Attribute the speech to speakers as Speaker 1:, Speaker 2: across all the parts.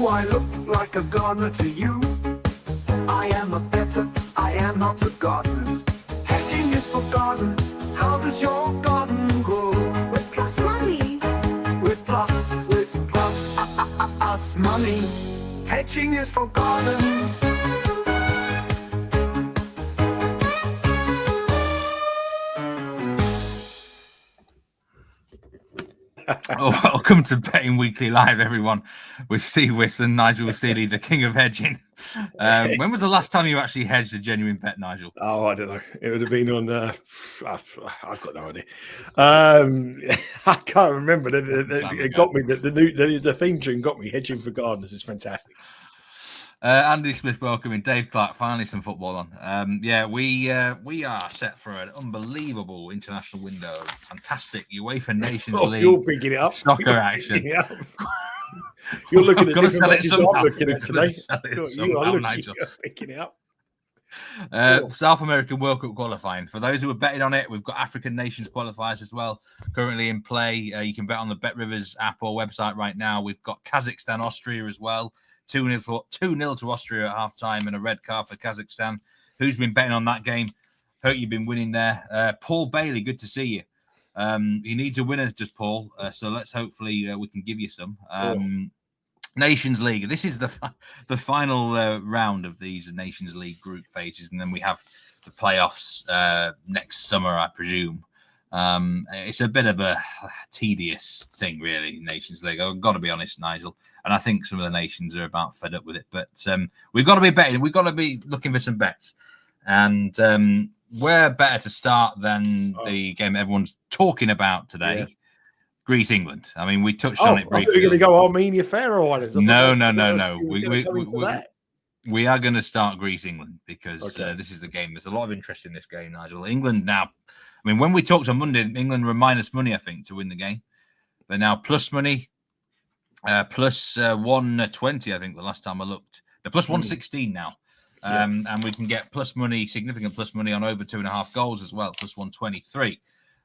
Speaker 1: Do I look like a gardener to you? I am a better, I am not a gardener. Hedging is for gardeners. How does your garden grow?
Speaker 2: With plus money.
Speaker 1: With plus money. Hedging is for gardeners.
Speaker 3: Oh, welcome to Betting Weekly Live, everyone, with Steve Wyss and Nigel Seeley, the king of hedging. When was the last time you actually hedged a genuine bet, Nigel?
Speaker 4: Oh, I don't know. It would have been on. I've got no idea. I can't remember. It got me. The theme tune got me. Hedging for gardeners is fantastic.
Speaker 3: Andy Smith, welcoming Dave Clark. Finally, some football on. We are set for an unbelievable international window. Fantastic UEFA Nations League.
Speaker 4: You're picking it up.
Speaker 3: Soccer action.
Speaker 4: You're looking at
Speaker 3: got to
Speaker 4: different
Speaker 3: sell it
Speaker 4: matches
Speaker 3: somehow.
Speaker 4: I'm looking at today. You are
Speaker 3: Nigel.
Speaker 4: picking it up.
Speaker 3: South American World Cup qualifying. For those who are betting on it, we've got African nations qualifiers as well currently in play. You can bet on the Bet Rivers app or website right now. We've got Kazakhstan, Austria as well. 2-0 to Austria at half-time and a red card for Kazakhstan. Who's been betting on that game? Hope you've been winning there. Paul Bailey, good to see you. He needs a winner, does Paul. So let's hopefully we can give you some. Nations League. This is the final round of these Nations League group phases, and then we have the playoffs next summer, I presume. It's a bit of a tedious thing, really, Nations League. I've got to be honest, Nigel. And I think some of the nations are about fed up with it. But we've got to be betting. We've got to be looking for some bets. And where better to start than the game everyone's talking about today? Yeah. Greece, England. I mean, we touched on it briefly.
Speaker 4: We're going to go Armenia, Faroe Islands.
Speaker 3: No. We are going to start Greece, England, because this is the game. There's a lot of interest in this game, Nigel. England now. I mean, when we talked on Monday, England were minus money, I think, to win the game. They're now plus money, plus 120, I think, the last time I looked. They're plus 116 now. And we can get plus money, significant plus money on over 2.5 goals as well, plus 123.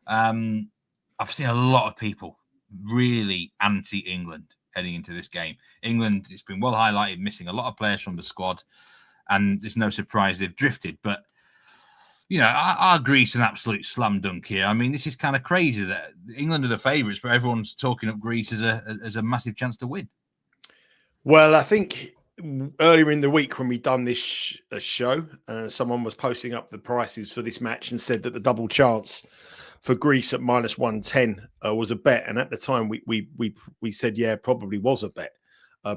Speaker 3: I've seen a lot of people really anti-England heading into this game. England, it's been well highlighted, missing a lot of players from the squad. And it's no surprise they've drifted. But you know, are Greece an absolute slam dunk here? I mean, this is kind of crazy that England are the favourites, but everyone's talking up Greece as a massive chance to win.
Speaker 4: Well, I think earlier in the week when we done this show, someone was posting up the prices for this match and said that the double chance for Greece at minus 110 was a bet. And at the time, we said, yeah, probably was a bet.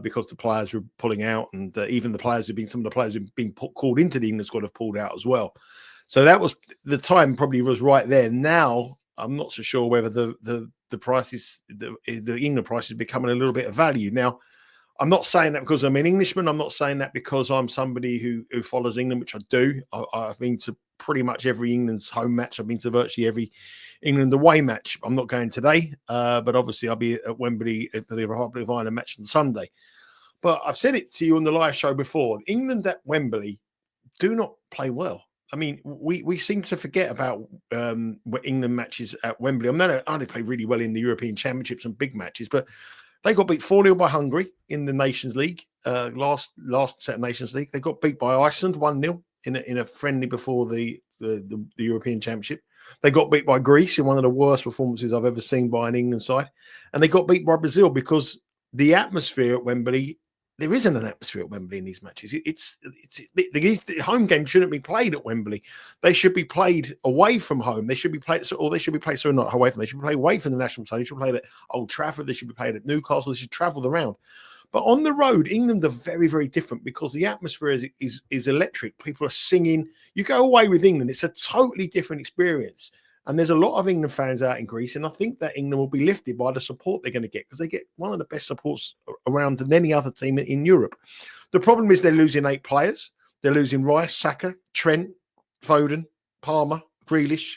Speaker 4: Because the players were pulling out, and even some of the players who've been called into the England squad have pulled out as well. So that was the time, probably was right there. Now I'm not so sure whether the prices, the England price is becoming a little bit of value. Now, I'm not saying that because I'm an Englishman. I'm not saying that because I'm somebody who follows England, which I do. I've been to pretty much every England's home match. I've been to virtually every England away match. I'm not going today, but obviously I'll be at Wembley at the Republic of Ireland match on Sunday. But I've said it to you on the live show before. England at Wembley do not play well. I mean, we seem to forget about England matches at Wembley. I mean, they only play really well in the European Championships and big matches, but they got beat 4-0 by Hungary in the Nations League, last set of Nations League. They got beat by Iceland 1-0 in a friendly before the European Championship. They got beat by Greece in one of the worst performances I've ever seen by an England side. And they got beat by Brazil because the atmosphere at Wembley, there isn't an atmosphere at Wembley in these matches. The home game shouldn't be played at Wembley. They should be played away from home. They should be played, not away from. They should be played away from the national stadium. They should be played at Old Trafford. They should be played at Newcastle. They should travel around. But on the road, England are very, very different because the atmosphere is electric. People are singing. You go away with England, it's a totally different experience. And there's a lot of England fans out in Greece, and I think that England will be lifted by the support they're going to get because they get one of the best supports around than any other team in Europe. The problem is they're losing 8 players. They're losing Rice, Saka, Trent, Foden, Palmer, Grealish,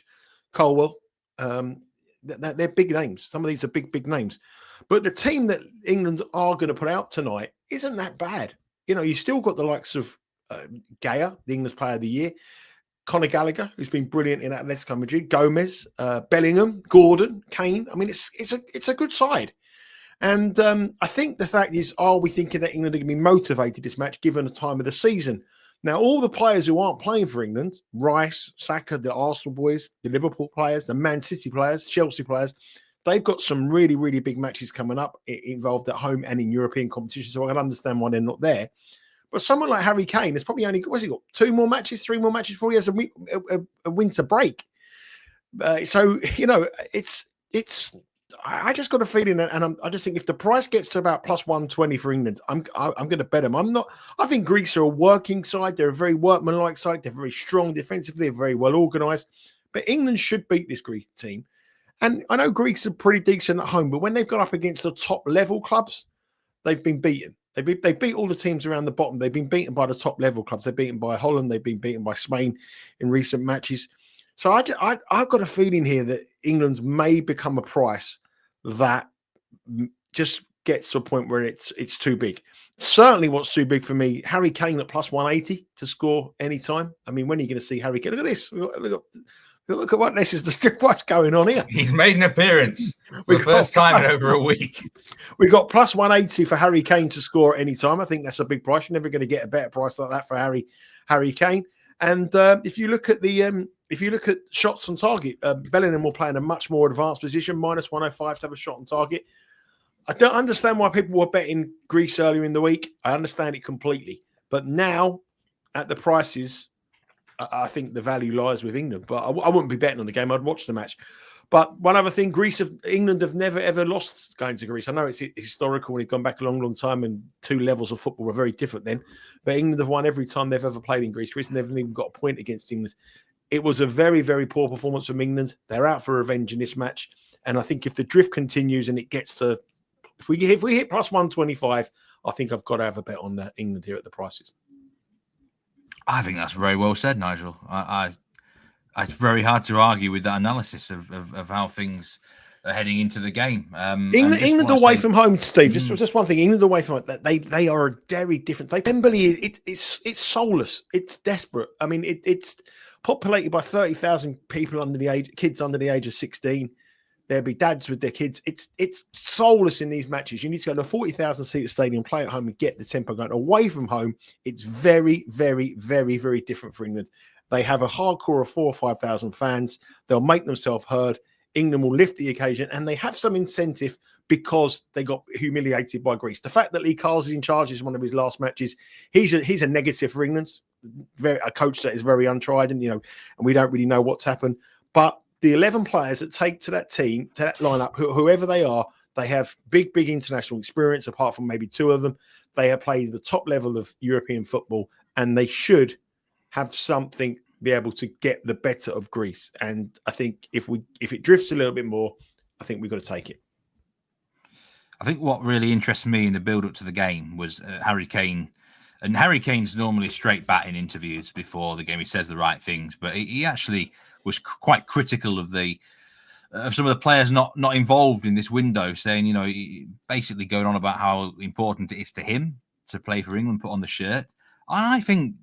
Speaker 4: Colwell. They're big names. Some of these are big names. But the team that England are going to put out tonight isn't that bad. You know, you still got the likes of Gaya, the England's Player of the Year, Conor Gallagher, who's been brilliant in Atletico Madrid, Gomez, Bellingham, Gordon, Kane. I mean, it's a good side. And I think the fact is, are we thinking that England are going to be motivated this match given the time of the season? Now, all the players who aren't playing for England, Rice, Saka, the Arsenal boys, the Liverpool players, the Man City players, Chelsea players, they've got some really, really big matches coming up involved at home and in European competition. So I can understand why they're not there. But someone like Harry Kane has probably only, what's he got? 2 more matches, 3 more matches before he has a winter break. So, I just got a feeling, and I just think if the price gets to about plus 120 for England, I'm going to bet them. I think Greece are a working side. They're a very workmanlike side. They're very strong defensively. They're very well organised. But England should beat this Greek team. And I know Greeks are pretty decent at home, but when they've gone up against the top level clubs, they've been beaten. They beat all the teams around the bottom. They've been beaten by the top level clubs. They've been beaten by Holland. They've been beaten by Spain in recent matches. So I've got a feeling here that England may become a price that just gets to a point where it's too big. Certainly what's too big for me, Harry Kane at plus 180 to score anytime. I mean, when are you going to see Harry Kane? Look at this. Look at what this is. What's going on here?
Speaker 3: He's made an appearance for the first time in over a week.
Speaker 4: We got plus 180 for Harry Kane to score at any time. I think that's a big price. You're never going to get a better price like that for Harry Kane. And if you look at shots on target, Bellingham will play in a much more advanced position, minus 105 to have a shot on target. I don't understand why people were betting Greece earlier in the week. I understand it completely. But now, at the prices, I think the value lies with England. But I wouldn't be betting on the game. I'd watch the match. But one other thing, England have never, ever lost going to Greece. I know it's historical when it's gone back a long, long time and 2 levels of football were very different then. But England have won every time they've ever played in Greece. Greece never even got a point against England. It was a very, very poor performance from England. They're out for revenge in this match. And I think if the drift continues and it gets to, if we hit plus 125, I think I've got to have a bet on England here at the prices.
Speaker 3: I think that's very well said, Nigel. It's very hard to argue with that analysis of how things are heading into the game.
Speaker 4: England away from home, Steve. Just one thing. England away from home, they are a very different. Wembley, it's soulless. It's desperate. I mean, it's populated by 30,000 people kids under the age of 16. There'll be dads with their kids. It's soulless in these matches. You need to go to a 40,000 seat stadium, play at home, and get the tempo going. Away from home, it's very, very, very, very different for England. They have a hardcore of 4,000 or 5,000 fans. They'll make themselves heard. England will lift the occasion, and they have some incentive because they got humiliated by Greece. The fact that Lee Carl's in charge is one of his last matches. He's a negative for England. A coach that is very untried, and we don't really know what's happened. But the 11 players that take to that team, to that lineup, whoever they are, they have big, big international experience. Apart from maybe 2 of them, they have played the top level of European football, and they should have something, be able to get the better of Greece. And I think if it drifts a little bit more, I think we've got to take it.
Speaker 3: I think what really interests me in the build-up to the game was Harry Kane. And Harry Kane's normally straight bat in interviews before the game. He says the right things, but he actually was quite critical of some of the players not involved in this window, saying, basically going on about how important it is to him to play for England, put on the shirt. And I think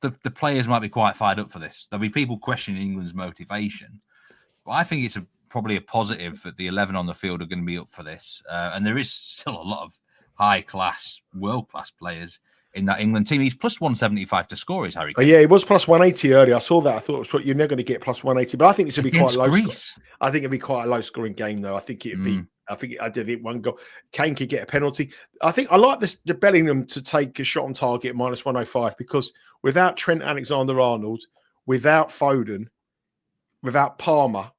Speaker 3: the players might be quite fired up for this. There'll be people questioning England's motivation. But I think it's probably a positive that the 11 on the field are going to be up for this. And there is still a lot of high-class, world-class players in that England team. He's plus 175 to score, is Harry Kane.
Speaker 4: Yeah, he was plus 180 earlier. I saw that. I thought you're never going to get plus 180, but I think this will be quite low. I think it'll be quite a low-scoring game, though. I think it'd be. I did it one goal. Kane could get a penalty. I think I like the Bellingham to take a shot on target minus 105 because without Trent Alexander-Arnold, without Foden, without Palmer,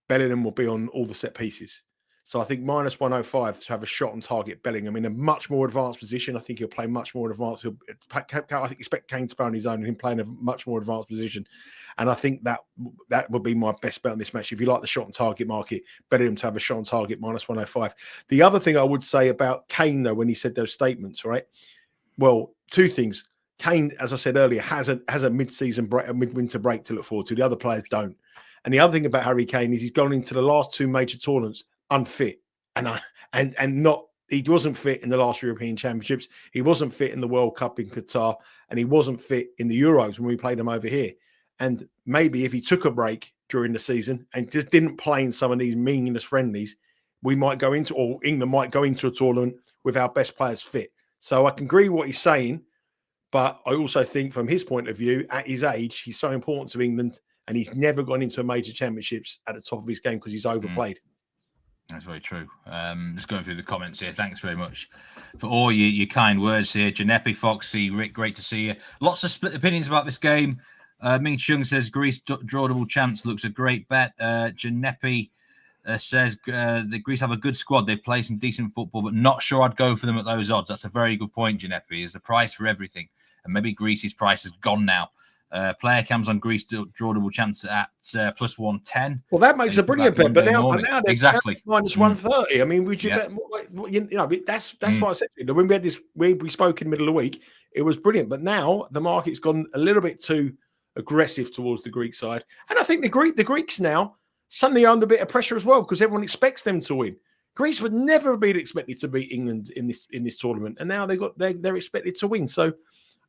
Speaker 4: Bellingham will be on all the set pieces. So I think minus 105 to have a shot on target Bellingham in a much more advanced position. I think he'll play much more advanced. I expect Kane to play on his own and him playing a much more advanced position. And I think that would be my best bet on this match. If you like the shot on target market, Bellingham to have a shot on target minus 105. The other thing I would say about Kane, though, when he said those statements, right? Well, 2 things. Kane, as I said earlier, has a mid-season break, a midwinter break to look forward to. The other players don't. And the other thing about Harry Kane is he's gone into the last 2 major tournaments unfit, and not. He wasn't fit in the last European Championships. He wasn't fit in the World Cup in Qatar, and he wasn't fit in the Euros when we played him over here. And maybe if he took a break during the season and just didn't play in some of these meaningless friendlies, we might go into, or England might go into a tournament with our best players fit. So I can agree with what he's saying, but I also think from his point of view, at his age, he's so important to England, and he's never gone into a major championships at the top of his game because he's overplayed.
Speaker 3: That's very true. Just going through the comments here. Thanks very much for all your kind words here. Jannik, Foxy, Rick, great to see you. Lots of split opinions about this game. Ming Chung says Greece drawable chance looks a great bet. Jannik says the Greece have a good squad. They play some decent football, but not sure I'd go for them at those odds. That's a very good point, Jannik. There's a price for everything. And maybe Greece's price is gone now. Player cams on Greece drawable chance at plus 110.
Speaker 4: Well, that makes a brilliant bet, but now they're
Speaker 3: exactly
Speaker 4: minus 130. I mean, would you bet more? That's what I said. When we had this, we spoke in the middle of the week, it was brilliant. But now the market's gone a little bit too aggressive towards the Greek side, and I think the Greeks now suddenly are under a bit of pressure as well because everyone expects them to win. Greece would never have been expected to beat England in this tournament, and now they're expected to win. So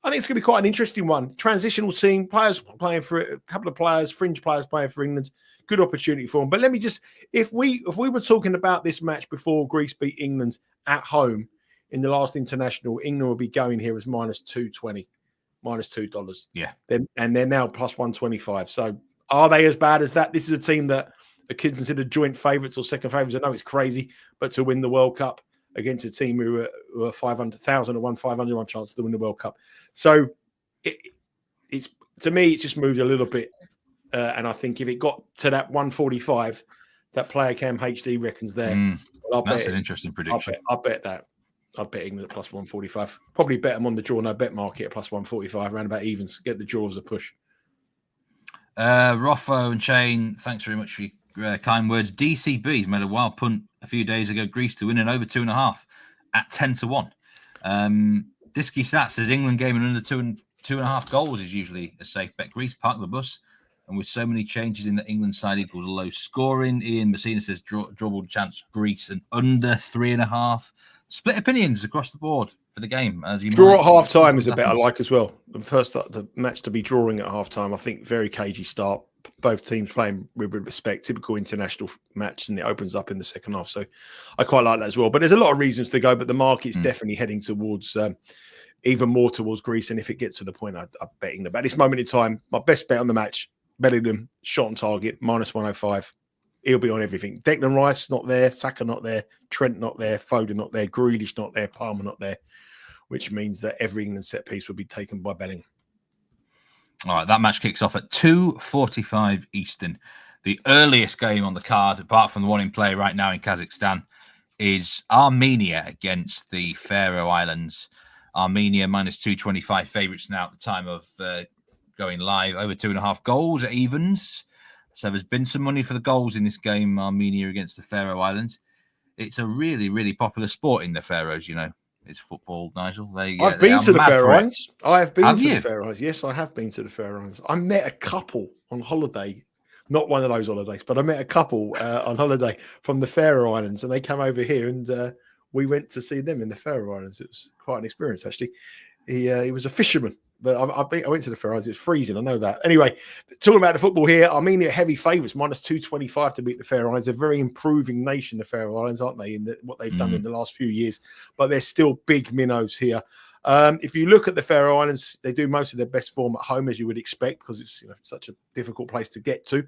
Speaker 4: I think it's going to be quite an interesting one. Transitional team, players playing for it, a couple of players, fringe players playing for England. Good opportunity for them. But let me just, if we were talking about this match before Greece beat England at home in the last international, England would be going here as minus 220, minus $2.
Speaker 3: Yeah.
Speaker 4: And they're now plus 125. So are they as bad as that? This is a team that are considered joint favourites or second favourites. I know it's crazy, but to win the World Cup against a team who are 500,000 or 500 chance to win the World Cup. So it's to me, it's just moved a little bit. And I think if it got to that 145, that player cam HD reckons there.
Speaker 3: That's an interesting prediction.
Speaker 4: I'll bet that. I'd bet England at plus 145. Probably bet them on the draw no bet market at plus 145, around about evens. Get the draw as a push.
Speaker 3: Roffo and Chain, thanks very much for your kind words. DCB's made a wild punt a few days ago. Greece to win in over 2.5 at 10-1. Disky Stat says England game in under 2.5 goals is usually a safe bet. Greece park the bus, and with so many changes in the England side equals low scoring. Ian Messina says drawable chance Greece and under 3.5. Split opinions across the board for the game. As you
Speaker 4: draw at half time is a bet I like as well. The match to be drawing at half time, I think very cagey start. Both teams playing with respect, typical international match, and it opens up in the second half. So I quite like that as well. But there's a lot of reasons to go, but the market's definitely heading towards even more towards Greece. And if it gets to the point, I'm betting about this moment in time, my best bet on the match, Bellingham, shot on target, minus 105. He'll be on everything. Declan Rice not there, Saka not there, Trent not there, Foden not there, Grealish not there, Palmer not there, which means that every England set piece will be taken by Bellingham.
Speaker 3: All right, that match kicks off at 2:45 Eastern. The earliest game on the card, apart from the one in play right now in Kazakhstan, is Armenia against the Faroe Islands. Armenia minus 225 favourites now at the time of going live. Over 2.5 goals at evens. So there's been some money for the goals in this game, Armenia against the Faroe Islands. It's a really, really popular sport in the Faroes, you know. It's football, Nigel.
Speaker 4: I've been to the Faroe Islands. I have been to the Faroe Islands. Yes, I have been to the Faroe Islands. I met a couple on holiday, not one of those holidays, but I met a couple on holiday from the Faroe Islands, and they came over here, and we went to see them in the Faroe Islands. It was quite an experience, actually. He was a fisherman. But I went to the Faroe Islands. It's freezing. I know that. Anyway, talking about the football here, Armenia heavy favourites, minus 225 to beat the Faroe Islands. They're a very improving nation, the Faroe Islands, aren't they, in what they've done in the last few years. But they're still big minnows here. If you look at the Faroe Islands, they do most of their best form at home, as you would expect, because it's such a difficult place to get to.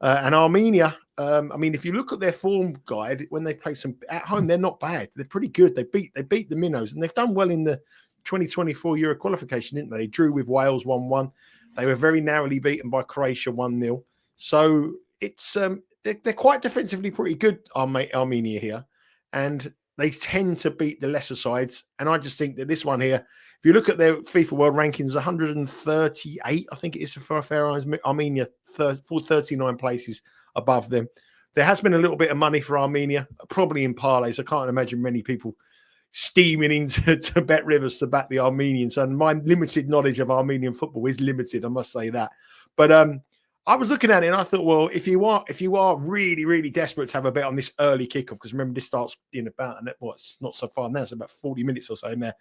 Speaker 4: And Armenia, if you look at their form guide, when they play some at home, they're not bad. They're pretty good. They beat the minnows, and they've done well in the 2024 Euro qualification, didn't they? They drew with Wales 1-1. They were very narrowly beaten by Croatia 1-0. So it's they're quite defensively pretty good, Armenia here, and they tend to beat the lesser sides. And I just think that this one here, if you look at their FIFA World Rankings, 138, I think it is for Faroe Islands. Armenia 39 places above them. There has been a little bit of money for Armenia, probably in parlays. I can't imagine many people steaming into Bet Rivers to back the Armenians, and my limited knowledge of Armenian football is limited, I must say that. But I was looking at it and I thought, well, if you are really, really desperate to have a bet on this early kickoff, because remember this starts in about it's not so far now, it's about 40 minutes or so in there.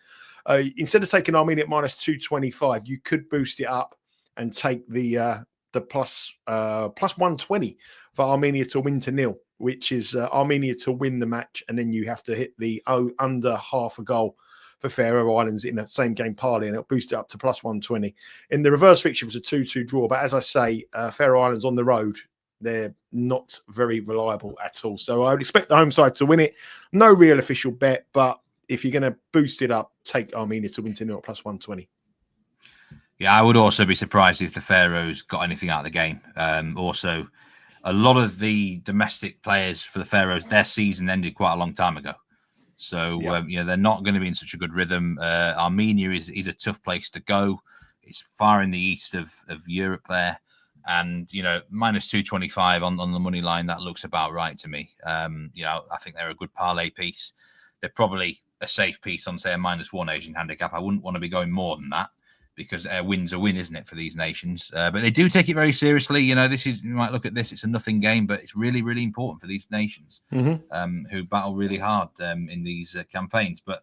Speaker 4: Instead of taking Armenia at minus 225, you could boost it up and take the plus 120 for Armenia to win to 0. which is Armenia to win the match, and then you have to hit the under half a goal for Faroe Islands in that same game parlay, and it'll boost it up to plus 120. In the reverse fixture, it was a 2-2 draw, but as I say, Faroe Islands on the road, they're not very reliable at all. So I would expect the home side to win it. No real official bet, but if you're going to boost it up, take Armenia to win 2-0 at plus 120.
Speaker 3: Yeah, I would also be surprised if the Faroes got anything out of the game. Also, a lot of the domestic players for the Faroes, their season ended quite a long time ago. So, they're not going to be in such a good rhythm. Armenia is a tough place to go. It's far in the east of Europe there. And, minus 225 on the money line, that looks about right to me. I think they're a good parlay piece. They're probably a safe piece on, say, a -1 Asian handicap. I wouldn't want to be going more than that because a win's a win, isn't it, for these nations? But they do take it very seriously. You might look at this, it's a nothing game, but it's really, really important for these nations who battle really hard in these campaigns. But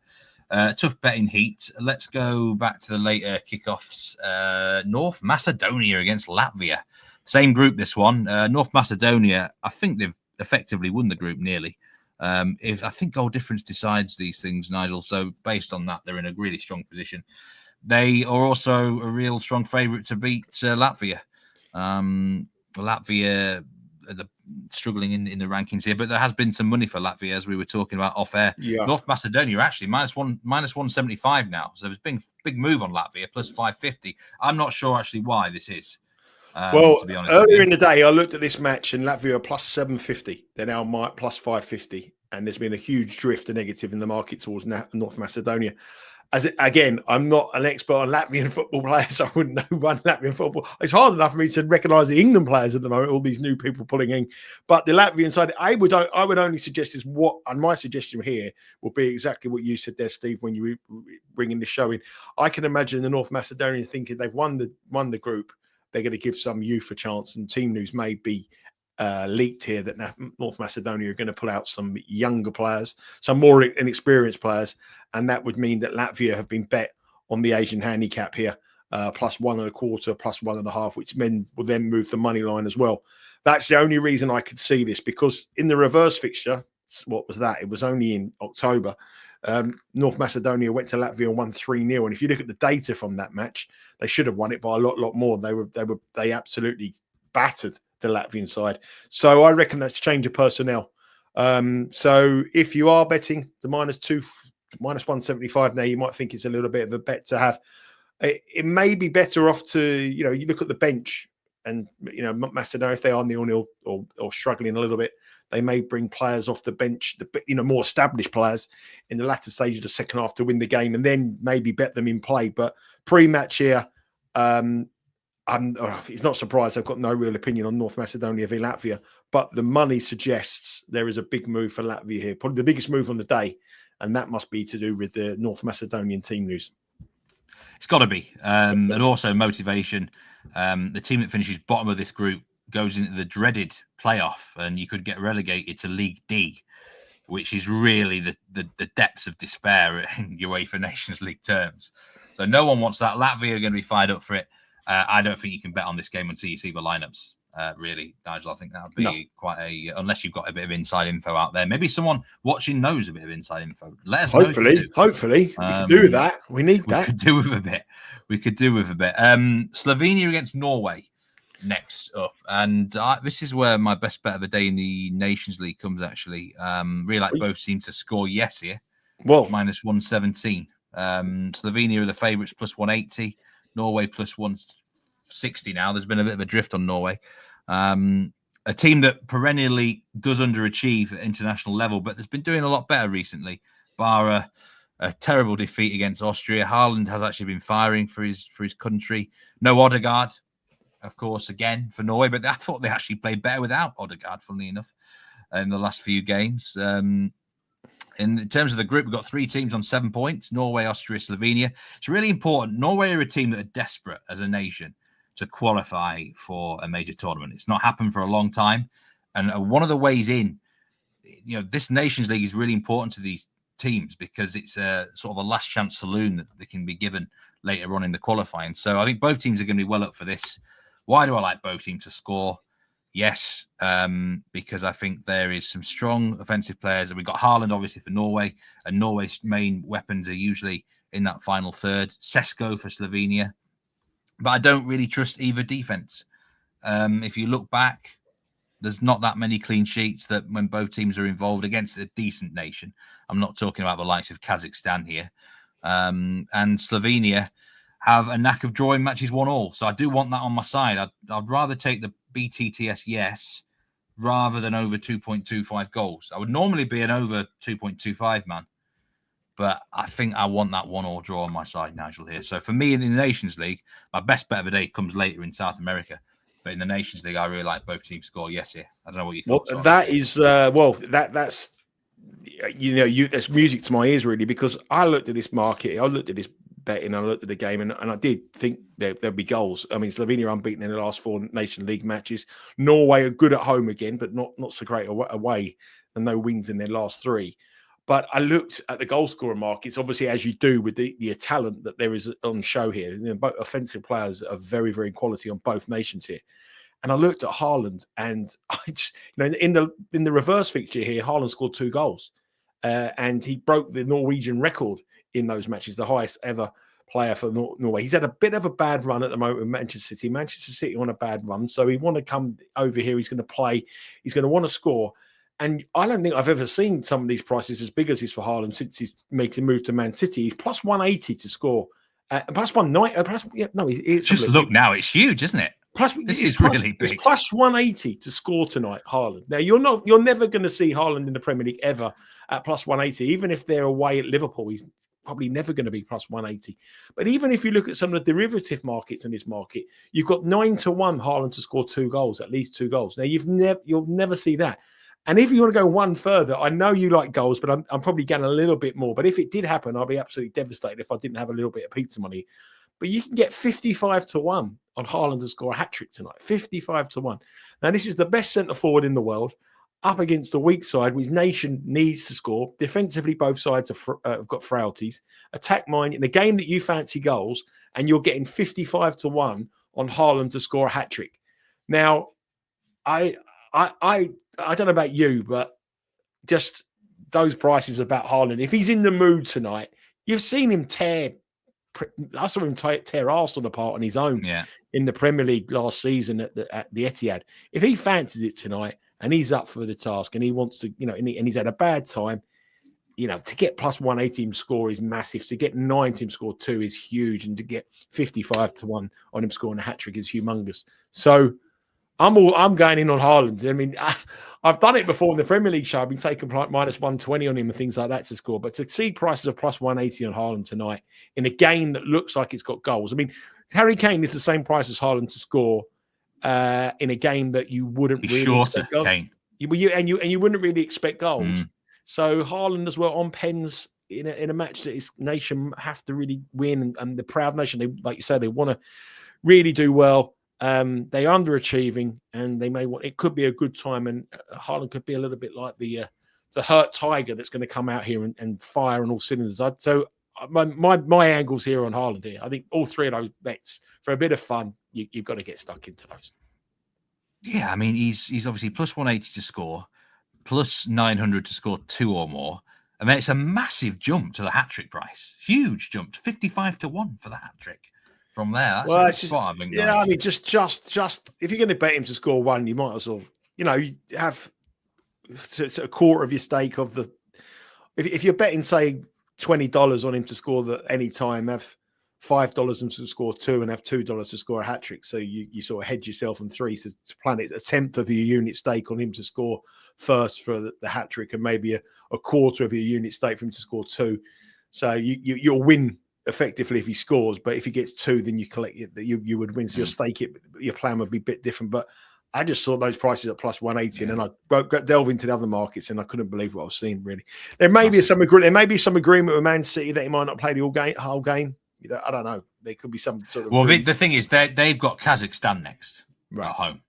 Speaker 3: tough betting heat. Let's go back to the later kickoffs. North Macedonia against Latvia. Same group, this one. North Macedonia, I think they've effectively won the group nearly. I think goal difference decides these things, Nigel. So based on that, they're in a really strong position. They are also a real strong favourite to beat Latvia. Latvia are struggling in the rankings here, but there has been some money for Latvia, as we were talking about off air. Yeah. North Macedonia actually minus 175 now. So there's been big move on Latvia, plus 550. I'm not sure actually why this is.
Speaker 4: To be honest, earlier in the day, I looked at this match and Latvia are plus 750. They're now plus 550. And there's been a huge drift, a negative in the market towards North Macedonia. Again, I'm not an expert on Latvian football players, so I wouldn't know one Latvian football. It's hard enough for me to recognise the England players at the moment, all these new people pulling in. But the Latvian side, I would only suggest is and my suggestion here would be exactly what you said there, Steve, when you were bringing the show in. I can imagine the North Macedonian thinking they've won the group, they're going to give some youth a chance, and team news may be leaked here that North Macedonia are going to pull out some younger players, some more inexperienced players, and that would mean that Latvia have been bet on the Asian handicap here, plus 1.25, plus 1.5, which will then move the money line as well. That's the only reason I could see this, because in the reverse fixture, what was that? It was only in October. North Macedonia went to Latvia and won 3-0, and if you look at the data from that match, they should have won it by a lot more. They absolutely battered the Latvian side. So I reckon that's change of personnel. So if you are betting the minus 175 now, you might think it's a little bit of a bet to have. It may be better off to, you look at the bench and, Macedonia, if they are 0-0 or struggling a little bit, they may bring players off the bench, more established players in the latter stage of the second half to win the game, and then maybe bet them in play. But pre-match here, it's not surprised. I've got no real opinion on North Macedonia v Latvia, but the money suggests there is a big move for Latvia here, probably the biggest move on the day, and that must be to do with the North Macedonian team news.
Speaker 3: It's got to be, and also motivation. The team that finishes bottom of this group goes into the dreaded playoff, and you could get relegated to League D, which is really the depths of despair in UEFA Nations League terms. So no one wants that. Latvia are going to be fired up for it. I don't think you can bet on this game until you see the lineups. Really, Nigel, I think that would be unless you've got a bit of inside info out there. Maybe someone watching knows a bit of inside info. Let us know.
Speaker 4: Hopefully, we could do with that. We need that. We could do with a bit. Slovenia against Norway next up, and this is where my best bet of the day in the Nations League comes. Actually, really like both teams to score yes here. Well,
Speaker 3: minus 117. Slovenia are the favourites, plus 180. Norway plus 160 now. There's been a bit of a drift on Norway. A team that perennially does underachieve at international level, but has been doing a lot better recently, bar a terrible defeat against Austria. Haaland has actually been firing for his country. No Odegaard, of course, again for Norway, but I thought they actually played better without Odegaard, funnily enough, in the last few games. In terms of the group, we've got 3 teams on 7 points: Norway, Austria, Slovenia. It's really important. Norway are a team that are desperate as a nation to qualify for a major tournament. It's not happened for a long time. And one of the ways in, this Nations League is really important to these teams because it's a sort of a last chance saloon that they can be given later on in the qualifying. So I think both teams are going to be well up for this. Why do I like both teams to score? Yes, because I think there is some strong offensive players. And we've got Haaland, obviously, for Norway, and Norway's main weapons are usually in that final third. Sesko for Slovenia. But I don't really trust either defense. If you look back, there's not that many clean sheets that when both teams are involved against a decent nation. I'm not talking about the likes of Kazakhstan here. And Slovenia have a knack of drawing matches 1-1. So I do want that on my side. I'd rather take the BTTS yes rather than over 2.25 goals. I would normally be an over 2.25 man, but I think I want that 1-1 draw on my side, Nigel, here. So for me in the Nations League, my best bet of the day comes later in South America. But in the Nations League, I really like both teams score yes here. I don't know what you thought.
Speaker 4: Well, that is that's that's music to my ears really, because I looked at this market, I looked at this betting, I looked at the game, and I did think there'd be goals. I mean, Slovenia are unbeaten in the last 4 Nation League matches. Norway are good at home again, but not so great away, and no wins in their last 3. But I looked at the goal scorer markets, obviously, as you do with the talent that there is on show here. Both offensive players are very, very quality on both nations here. And I looked at Haaland, and I just, in the reverse fixture here, Haaland scored 2 goals, and he broke the Norwegian record in those matches, the highest ever player for Norway. He's had a bit of a bad run at the moment with Manchester City. Manchester City on a bad run, so he want to come over here. He's going to play. He's going to want to score. And I don't think I've ever seen some of these prices as big as this for Haaland since he's making a move to Man City. He's plus 180 to score. Plus 190. It's
Speaker 3: just look now. It's huge, isn't it? This is really big.
Speaker 4: It's plus 180 to score tonight, Haaland. Now you're never going to see Haaland in the Premier League ever at plus 180. Even if they're away at Liverpool, he's probably never going to be plus 180. But even if you look at some of the derivative markets in this market, you've got 9-1 Haaland to score 2 goals, at least 2 goals. Now you'll never see that. And if you want to go one further, I know you like goals, but I'm probably getting a little bit more. But if it did happen, I'd be absolutely devastated if I didn't have a little bit of pizza money. But you can get 55-1 on Haaland to score a hat-trick tonight. 55-1. Now, this is the best centre-forward in the world, up against the weak side, which nation needs to score. Defensively, both sides have got frailties. Attack mind in a game that you fancy goals, and you're getting 55-1 on Haaland to score a hat-trick. Now, I don't know about you, but just those prices about Haaland. If he's in the mood tonight, you've seen him I saw him tear Arsenal apart on his own in the Premier League last season at the Etihad. If he fancies it tonight and he's up for the task and he wants to, and he's had a bad time, to get plus 180 him score is massive. To get 90 him score 2 is huge, and to get 55-1 on him scoring a hat trick is humongous. So I'm going in on Haaland. I mean, I've done it before in the Premier League show. I've been taking like minus 120 on him and things like that to score. But to see prices of plus 180 on Haaland tonight in a game that looks like it's got goals. I mean, Harry Kane is the same price as Haaland to score in a game that you wouldn't really expect goals. Kane. You wouldn't really expect goals. So Haaland as well on pens in a match that his nation have to really win, and the proud nation, like you say, they want to really do well. They're underachieving, and they may want. It could be a good time, and Haaland could be a little bit like the hurt tiger that's going to come out here and fire on all cylinders. So my angles here on Haaland here. I think all 3 of those bets for a bit of fun. You've got to get stuck into those.
Speaker 3: Yeah, I mean he's obviously plus 180 to score, plus 900 to score 2 or more. I mean it's a massive jump to the hat trick price. Huge jump, 55-1 for the hat trick. From there, that's just, I mean, just if you're going to bet him to score 1, you might as well, have a quarter of your stake of the. If you're betting, say, $20 on him to score at any time, have $5 on to score 2, and have $2 to score a hat trick. So you sort of hedge yourself on 3. So to plan it, 1/10 of your unit stake on him to score first for the hat trick, and maybe a quarter of your unit stake for him to score 2. So you'll win effectively if he scores, but if he gets 2, then you collect it. You would win. So your plan would be a bit different. But I just saw those prices at plus 180, and then I delve into the other markets, and I couldn't believe what I was seeing. Really, there may be some agreement with Man City that he might not play the whole game. I don't know. There could be some sort of. Well, the thing is, they've got Kazakhstan next at home,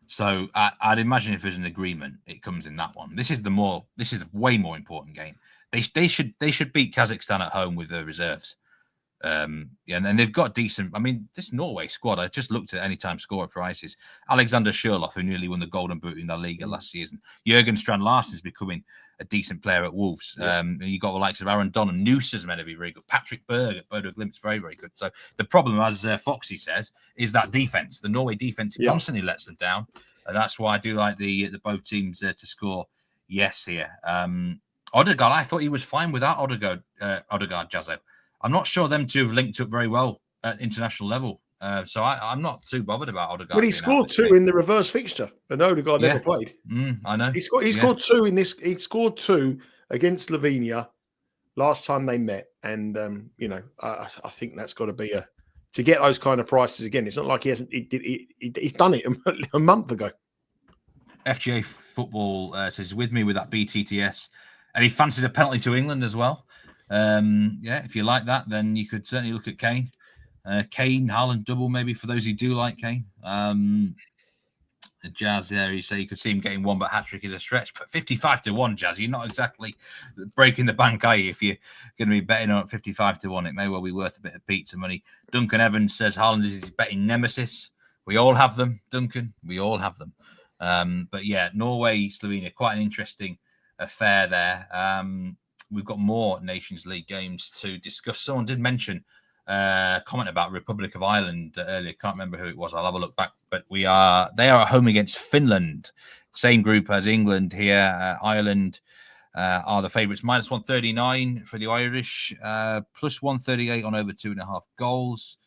Speaker 3: so I'd imagine if there's an agreement, it comes in that one. This is a way more important game. They should beat Kazakhstan at home with their reserves. Yeah, and then they've got decent. I mean, this Norway squad, I just looked at anytime scorer prices. Alexander Sherlock, who nearly won the Golden Boot in La Liga last season. Jurgen Strand Larsen is becoming a decent player at Wolves.
Speaker 4: Yeah.
Speaker 3: You got the likes of Aaron Don and Noose is meant to be very good. Patrick Berg at Bodo Glimt's very, very good. So the problem, as Foxy says, is that defense. The Norway defense constantly lets them down. And that's why I do like the both teams to score yes here. Odegaard, I thought he was fine without Odegaard, Jazzo. I'm not sure them two have linked up very well at international level. So I'm not too bothered about Odegaard.
Speaker 4: But he scored 2 in the reverse fixture, and Odegaard never played.
Speaker 3: I know.
Speaker 4: He scored 2 in this. He scored 2 against Slovenia last time they met. And, I think that's got to be to get those kind of prices again. It's not like he hasn't. He's done it a month ago.
Speaker 3: FGA Football says, with me with that BTTS. And he fancies a penalty to England as well. If you like that, then you could certainly look at Kane. Kane, Haaland double, maybe for those who do like Kane. Jazz there, you say you could see him getting one, but hat-trick is a stretch. But 55-1, Jazz, you're not exactly breaking the bank, are you? If you're going to be betting on 55-1, it may well be worth a bit of pizza money. Duncan Evans says Haaland is his betting nemesis. We all have them, Duncan. We all have them. But yeah, Norway, Slovenia, quite an interesting affair there. We've got more Nations League games to discuss. Someone did mention comment about Republic of Ireland earlier. Can't remember who it was. I'll have a look back. But they are at home against Finland. Same group as England here. Ireland are the favourites. Minus 139 for the Irish. Plus 138 on over 2.5 goals.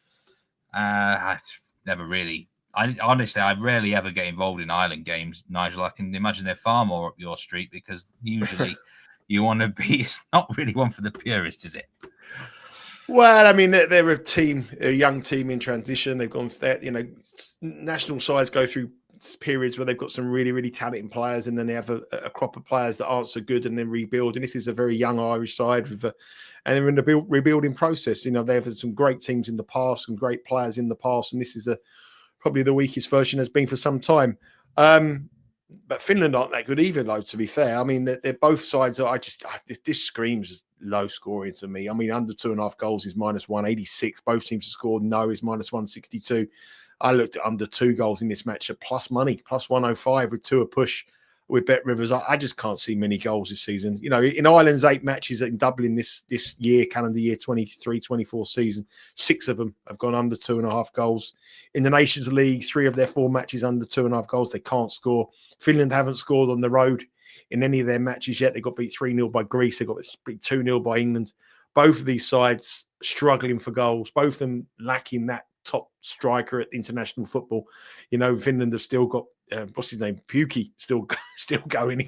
Speaker 3: Never really. I rarely ever get involved in Ireland games, Nigel. I can imagine they're far more up your street because usually you want to be. It's not really one for the purists, is it?
Speaker 4: Well, I mean, they're a young team in transition. They've gone, national sides go through periods where they've got some really, really talented players, and then they have a crop of players that aren't so good, and then rebuild. And this is a very young Irish side and they're in the rebuilding process. They've had some great teams in the past, some great players in the past, and this is probably the weakest version has been for some time. But Finland aren't that good either, though, to be fair. I mean, they're both sides. This screams low scoring to me. I mean, under 2.5 goals is minus 186. Both teams have scored no is minus 162. I looked at under 2 goals in this match at plus money, plus 105 with 2 a push with Bet Rivers. I just can't see many goals this season. In Ireland's 8 matches in Dublin this year, calendar year 23-24 season, 6 of them have gone under 2.5 goals. In the Nations League, 3 of their 4 matches under 2.5 goals. They can't score. Finland haven't scored on the road in any of their matches yet. They got beat 3-0 by Greece. They got beat 2-0 by England. Both of these sides struggling for goals. Both of them lacking that top striker at international football. Finland have still got what's his name, Pukki, still going.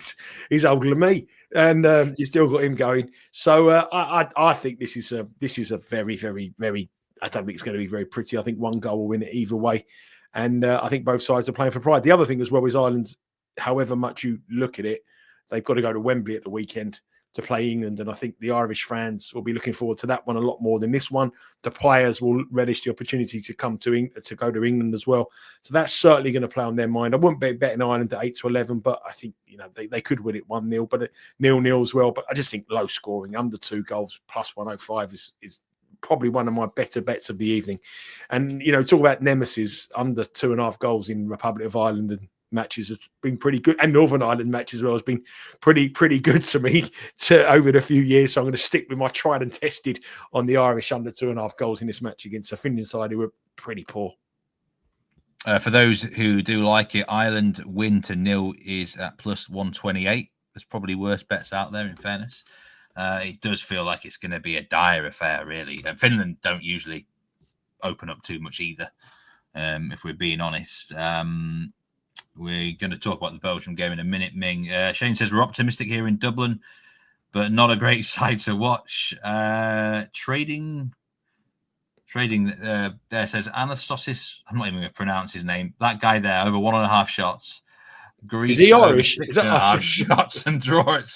Speaker 4: He's older than me, and you still got him going. So I think this is a very, very, very. I don't think it's going to be very pretty. I think 1 goal will win it either way, and I think both sides are playing for pride. The other thing as well is Ireland. However much you look at it, they've got to go to Wembley at the weekend to play England, and I think the Irish fans will be looking forward to that one a lot more than this one. The players will relish the opportunity to go to England as well. So that's certainly going to play on their mind. I wouldn't be betting Ireland at 8-11, but I think they could win it 1-0, but 0-0 as well. But I just think low scoring, under 2 goals, plus 105 is probably one of my better bets of the evening. And talk about nemesis, under 2.5 goals in Republic of Ireland and matches has been pretty good, and Northern Ireland matches as well has been pretty good to me over the few years. So I'm going to stick with my tried and tested on the Irish under 2.5 goals in this match against a Finland side who were pretty poor.
Speaker 3: For those who do like it, Ireland win to 0 is at plus 128. There's probably worse bets out there, in fairness. It does feel like it's going to be a dire affair, really. And Finland don't usually open up too much either, if we're being honest. We're going to talk about the Belgium game in a minute, Ming. Shane says we're optimistic here in Dublin, but not a great side to watch. Trading there says Anastasis. I'm not even going to pronounce his name. That guy there, over 1.5 shots. Greece,
Speaker 4: is he Irish? Is that
Speaker 3: 6.5 shots and draw at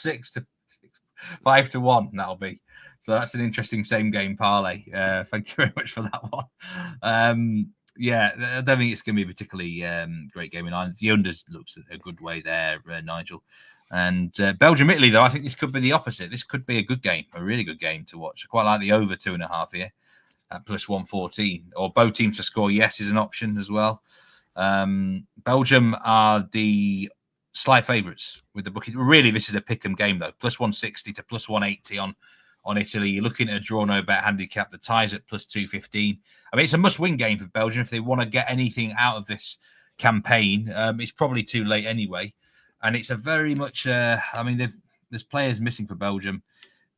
Speaker 3: 5-1? That'll be. So that's an interesting same game parlay. Thank you very much for that one. Yeah, I don't think it's going to be a particularly great game in Ireland. The unders looks a good way there, Nigel. And Belgium, Italy, though, I think this could be the opposite. This could be a good game, a really good game to watch. I quite like the over 2.5 here. at plus 114, or both teams to score yes is an option as well. Belgium are the slight favourites with the bookie. Really, this is a pick'em game though. Plus 160 to plus 180 on Italy. You're looking at a draw no bet handicap. The ties at plus 215. I mean, it's a must-win game for Belgium if they want to get anything out of this campaign. It's probably too late anyway, and it's a very much. I mean, there's players missing for Belgium.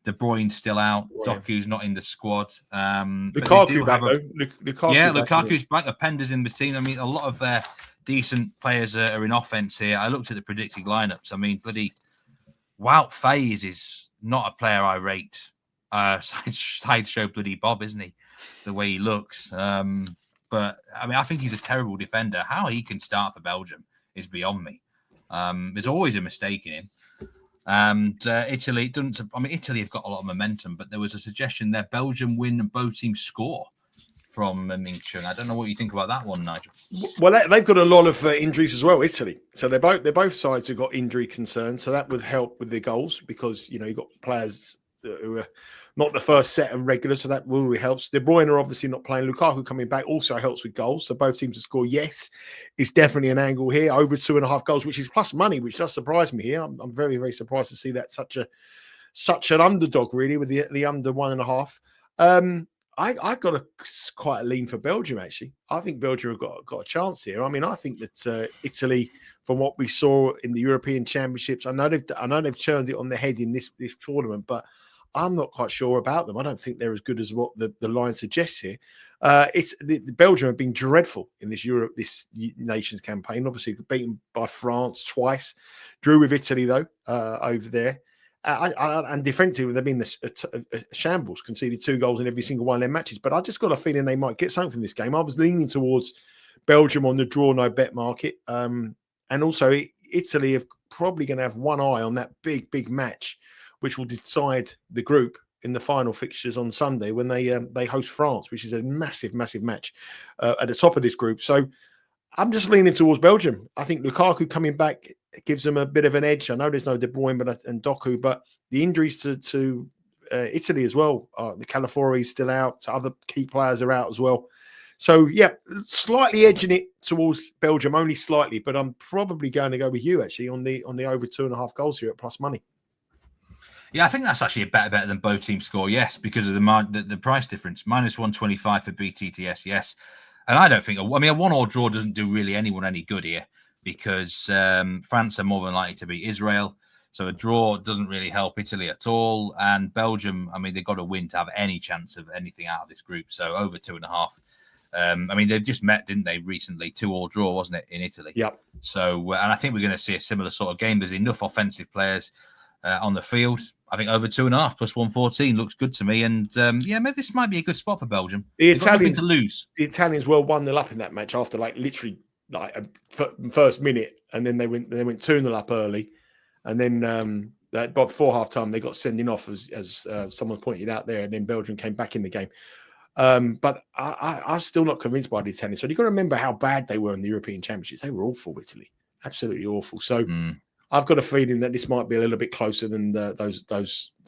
Speaker 3: De Bruyne's still out.
Speaker 4: Yeah.
Speaker 3: Doku's not in the squad.
Speaker 4: Lukaku back though.
Speaker 3: Lukaku's back. Penda's in the team. I mean, a lot of their decent players are in offense here. I looked at the predicted lineups. I mean, bloody Wout Faes is not a player I rate. Sideshow bloody Bob, isn't he? The way he looks. But I mean, I think he's a terrible defender. How he can start for Belgium is beyond me. There's always a mistake in him. And Italy doesn't. I mean, Italy have got a lot of momentum, but there was a suggestion there: Belgium win and both teams score from Ming Chun. I don't know what you think about that one, Nigel.
Speaker 4: Well, they've got a lot of injuries as well, Italy. So they're both sides have got injury concerns. So that would help with their goals because you've got players who are not the first set of regulars, so that really helps. De Bruyne are obviously not playing. Lukaku coming back also helps with goals. So both teams to score, yes, is definitely an angle here. Over 2.5 goals, which is plus money, which does surprise me here. I'm very, very surprised to see that such an underdog really with the under 1.5. I got quite a lean for Belgium actually. I think Belgium have got a chance here. I mean, I think that Italy, from what we saw in the European Championships, I know they've turned it on their head in this tournament, but I'm not quite sure about them. I don't think they're as good as what the line suggests here. The Belgium have been dreadful in this Nations campaign. Obviously, beaten by France twice. Drew with Italy though over there. And defensively, they've been a shambles. Conceded 2 goals in every single one of their matches. But I just got a feeling they might get something from this game. I was leaning towards Belgium on the draw no bet market, and also Italy are probably going to have one eye on that big match, which will decide the group in the final fixtures on Sunday when they host France, which is a massive match at the top of this group. So I'm just leaning towards Belgium. I think Lukaku coming back gives them a bit of an edge. I know there's no De Bruyne and Doku, but the injuries to Italy as well. The Calafiori is still out. Other key players are out as well. So, yeah, slightly edging it towards Belgium, only slightly, but I'm probably going to go with you, actually, on the over 2.5 goals here at plus money.
Speaker 3: Yeah, I think that's actually a better than both teams score, yes, because of the price difference. Minus 125 for BTTS, yes. And I don't think, I mean, a 1-1 draw doesn't do really anyone any good here because France are more than likely to beat Israel. So a draw doesn't really help Italy at all. And Belgium, I mean, they've got to win to have any chance of anything out of this group. So over 2.5. I mean, they've just met, didn't they, recently? 2-2 draw, wasn't it, in Italy?
Speaker 4: Yep.
Speaker 3: So, and I think we're going to see a similar sort of game. There's enough offensive players on the field. I think over 2.5 plus 114 looks good to me. And yeah, maybe this might be a good spot for Belgium. They've got nothing to lose.
Speaker 4: The Italians were 1-0 up in that match after literally a first minute, and then they went 2-0 up early, and then before half time they got sending off as someone pointed out there, and then Belgium came back in the game. But I'm still not convinced by the Italians. So you've got to remember how bad they were in the European Championships. They were awful, Italy, absolutely awful. So I've got a feeling that this might be a little bit closer than those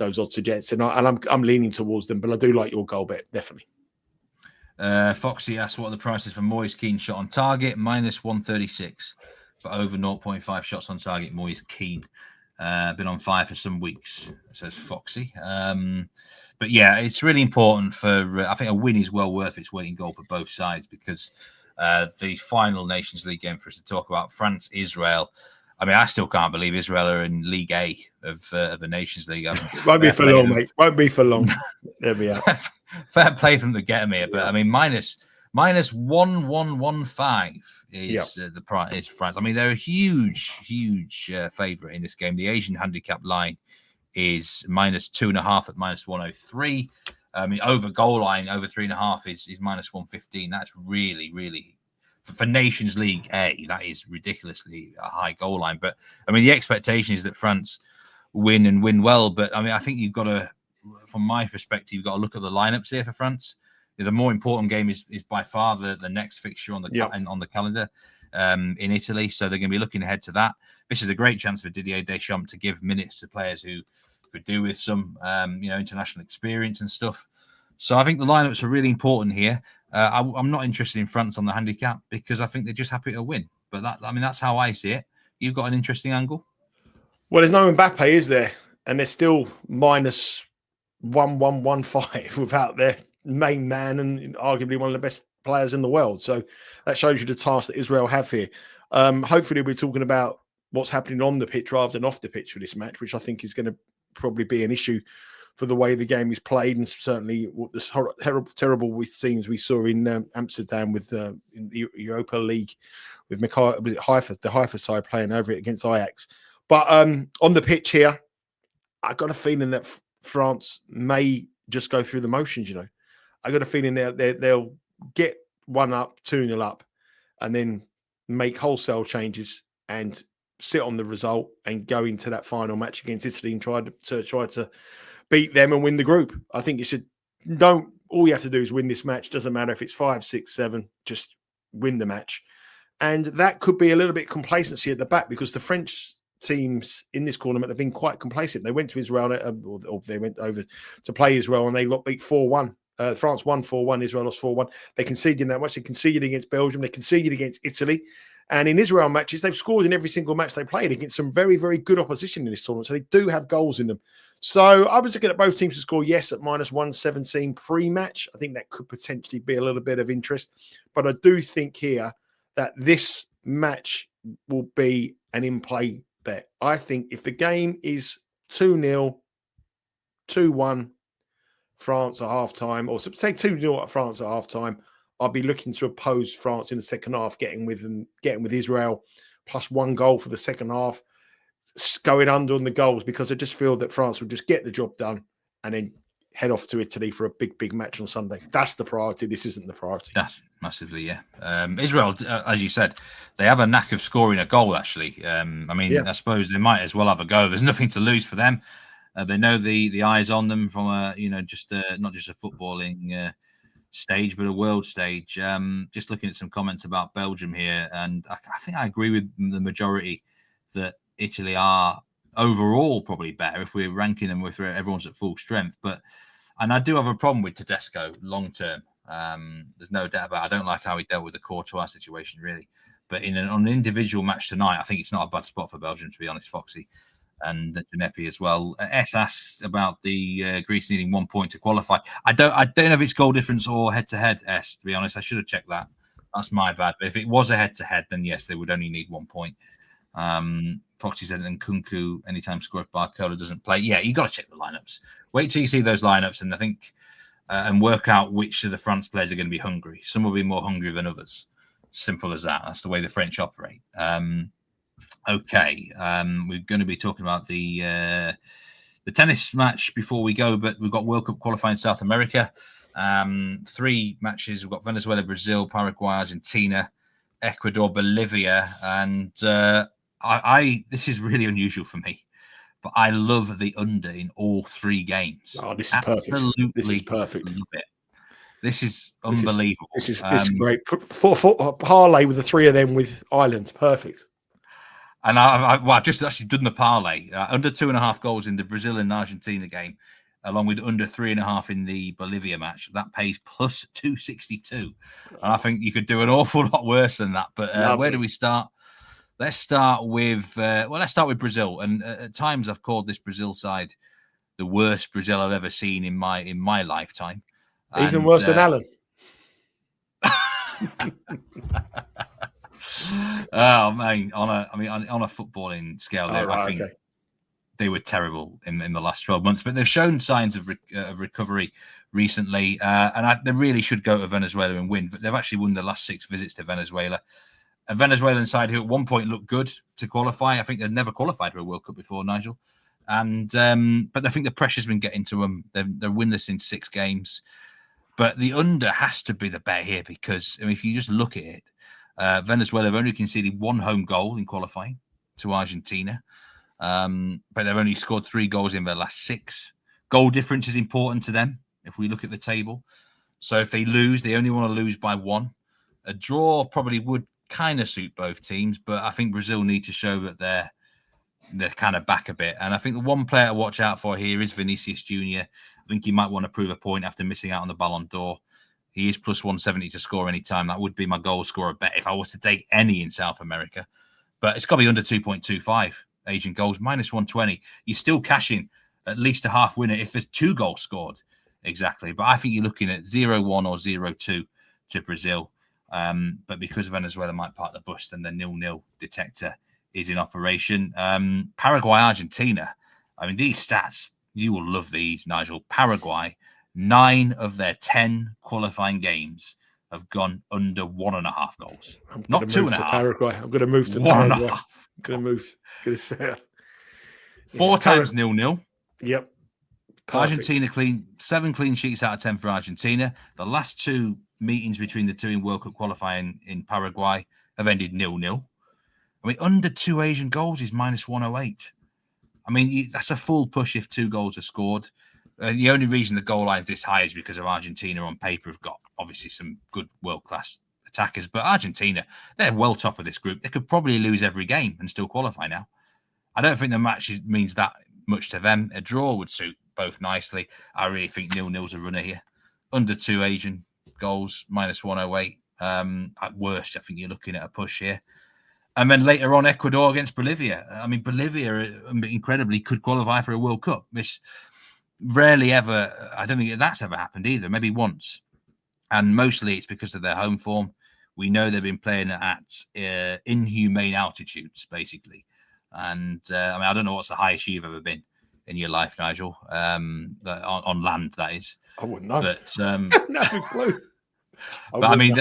Speaker 4: odds suggest, and I'm leaning towards them. But I do like your goal bet, definitely.
Speaker 3: Foxy asks what are the prices for Moyes Keane shot on target, minus 136, but over 0.5 shots on target. Moyes Keane been on fire for some weeks, says Foxy. But yeah, it's really important for. I think a win is well worth its weight in gold for both sides because the final Nations League game for us to talk about, France Israel. I mean, I still can't believe Israel are in League A of the Nations League.
Speaker 4: Won't be for long, mate. Won't be for long. There we are.
Speaker 3: Fair play from the get me, but I mean, minus 1115 is the price is France. I mean, they're a huge favourite in this game. The Asian handicap line is minus 2.5 at minus 103. I mean, over goal line over 3.5 is minus 115. That's really for Nations League A. That is ridiculously a high goal line. But I mean, the expectation is that France win and win well. But I mean, I think you've got to, from my perspective, you've got to look at the lineups here for France. The more important game is by far the next fixture on the calendar in Italy. So they're going to be looking ahead to that. This is a great chance for Didier Deschamps to give minutes to players who could do with some international experience and stuff. So I think the lineups are really important here. I'm not interested in France on the handicap because I think they're just happy to win. But that's how I see it. You've got an interesting angle.
Speaker 4: Well, there's no Mbappe, is there? And they're still minus 1,115 without their main man and arguably one of the best players in the world. So that shows you the task that Israel have here. Hopefully, we're talking about what's happening on the pitch rather than off the pitch for this match, which I think is going to probably be an issue for the way the game is played, and certainly what this terrible scenes we saw in Amsterdam with in the Europa League with the Haifa side playing over it against Ajax. But on the pitch here, I got a feeling that France may just go through the motions. I got a feeling they'll get 1-up, 2-0 up, and then make wholesale changes and sit on the result and go into that final match against Italy and try to beat them and win the group. I think you should all you have to do is win this match. Doesn't matter if it's 5, 6, 7, just win the match. And that could be a little bit complacency at the back because the French teams in this tournament have been quite complacent. They went to Israel, or they went over to play Israel, and they got beat 4-1. France won 4-1, Israel lost 4-1. They conceded in that much. They conceded against Belgium. They conceded against Italy. And in Israel matches, they've scored in every single match they played against some very, very good opposition in this tournament. So they do have goals in them. So I was looking at both teams to score yes at minus 117 pre-match. I think that could potentially be a little bit of interest. But I do think here that this match will be an in-play bet. I think if the game is 2-0, 2-1, France at half-time, or say 2-0 at France at half-time, I'll be looking to oppose France in the second half, getting with Israel plus 1 goal for the second half, going under on the goals, because I just feel that France will just get the job done and then head off to Italy for a big, big match on Sunday. That's the priority. This isn't the priority.
Speaker 3: That's massively, yeah. Israel, as you said, they have a knack of scoring a goal, actually. I suppose they might as well have a go. There's nothing to lose for them. They know the eyes on them from not just a footballing stage, but a world stage. Just looking at some comments about Belgium here, and I think I agree with the majority that Italy are overall probably better if we're ranking them with everyone's at full strength. And I do have a problem with Tedesco long term. There's no doubt about it. I don't like how he dealt with the Courtois situation, really. But on an individual match tonight, I think it's not a bad spot for Belgium, to be honest, Foxy and Jannik as well. S asked about the Greece needing 1 point to qualify. I don't know if it's goal difference or head-to-head, S, to be honest. I should have checked that. That's my bad. But if it was a head-to-head, then yes, they would only need 1 point. Foxy said, and Kunku, anytime scored, Barcola doesn't play. Yeah, you got to check the lineups. Wait till you see those lineups, and I think and work out which of the France players are going to be hungry. Some will be more hungry than others. Simple as that. That's the way the French operate. Okay, we're going to be talking about the tennis match before we go, but we've got World Cup qualifying South America. 3 matches. We've got Venezuela, Brazil, Paraguay, Argentina, Ecuador, Bolivia, and this is really unusual for me, but I love the under in all 3 games.
Speaker 4: Oh, this is perfect. This is perfect.
Speaker 3: Love it. This is unbelievable.
Speaker 4: This is great. For parlay with the 3 of them with Ireland. Perfect.
Speaker 3: And I've just actually done the parlay. Under 2.5 goals in the Brazil and Argentina game, along with under 3.5 in the Bolivia match. That pays plus 262. And I think you could do an awful lot worse than that. But where do we start? Let's start with Brazil. And at times I've called this Brazil side the worst Brazil I've ever seen in my lifetime.
Speaker 4: Even worse than Alan.
Speaker 3: Oh man, on a footballing scale, I think they were terrible in the last 12 months. But they've shown signs of recovery recently, and they really should go to Venezuela and win. But they've actually won the last 6 visits to Venezuela. A Venezuelan side who at one point looked good to qualify. I think they've never qualified for a World Cup before, Nigel. And but I think the pressure's been getting to them. They're winless in 6 games. But the under has to be the bet here because if you just look at it, Venezuela have only conceded 1 home goal in qualifying to Argentina, but they've only scored 3 goals in their last 6. Goal difference is important to them if we look at the table. So if they lose, they only want to lose by 1. A draw probably would kind of suit both teams, but I think Brazil need to show that they're kind of back a bit. And I think the one player to watch out for here is Vinicius Jr. I think he might want to prove a point after missing out on the Ballon d'Or. He is plus 170 to score any time. That would be my goal scorer bet if I was to take any in South America. But it's got to be under 2.25 Asian goals, minus 120. You're still cashing at least a half winner if there's 2 goals scored. Exactly. But I think you're looking at 0-1 or 0-2 to Brazil. But because Venezuela might park the bus, then the 0-0 detector is in operation. Paraguay, Argentina. I mean, these stats, you will love these, Nigel. Paraguay, 9 of their 10 qualifying games have gone under 1.5 goals. Not 2.5.
Speaker 4: Paraguay. I'm going to move to
Speaker 3: 1.5.
Speaker 4: Paraguay. I'm going to move. Going to say
Speaker 3: 4 times 0-0.
Speaker 4: Yep. Perfect.
Speaker 3: Argentina 7 clean sheets out of 10 for Argentina. The last 2 meetings between the 2 in World Cup qualifying in Paraguay have ended 0-0. I mean, under 2 Asian goals is minus 108. I mean, that's a full push if 2 goals are scored. The only reason the goal line is this high is because of Argentina on paper have got obviously some good world-class attackers. But Argentina, they're well top of this group. They could probably lose every game and still qualify now. I don't think the match means that much to them. A draw would suit both nicely. I really think 0-0's a runner here. Under 2 Asian goals, minus 108. At worst, I think you're looking at a push here. And then later on, Ecuador against Bolivia. I mean, Bolivia, incredibly, could qualify for a World Cup. This rarely ever, I don't think that's ever happened either, maybe once. And mostly it's because of their home form. We know they've been playing at inhumane altitudes, basically. And I mean, I don't know what's the highest you've ever been in your life, Nigel, on land, that is.
Speaker 4: I wouldn't know.
Speaker 3: But
Speaker 4: no clue.
Speaker 3: I mean,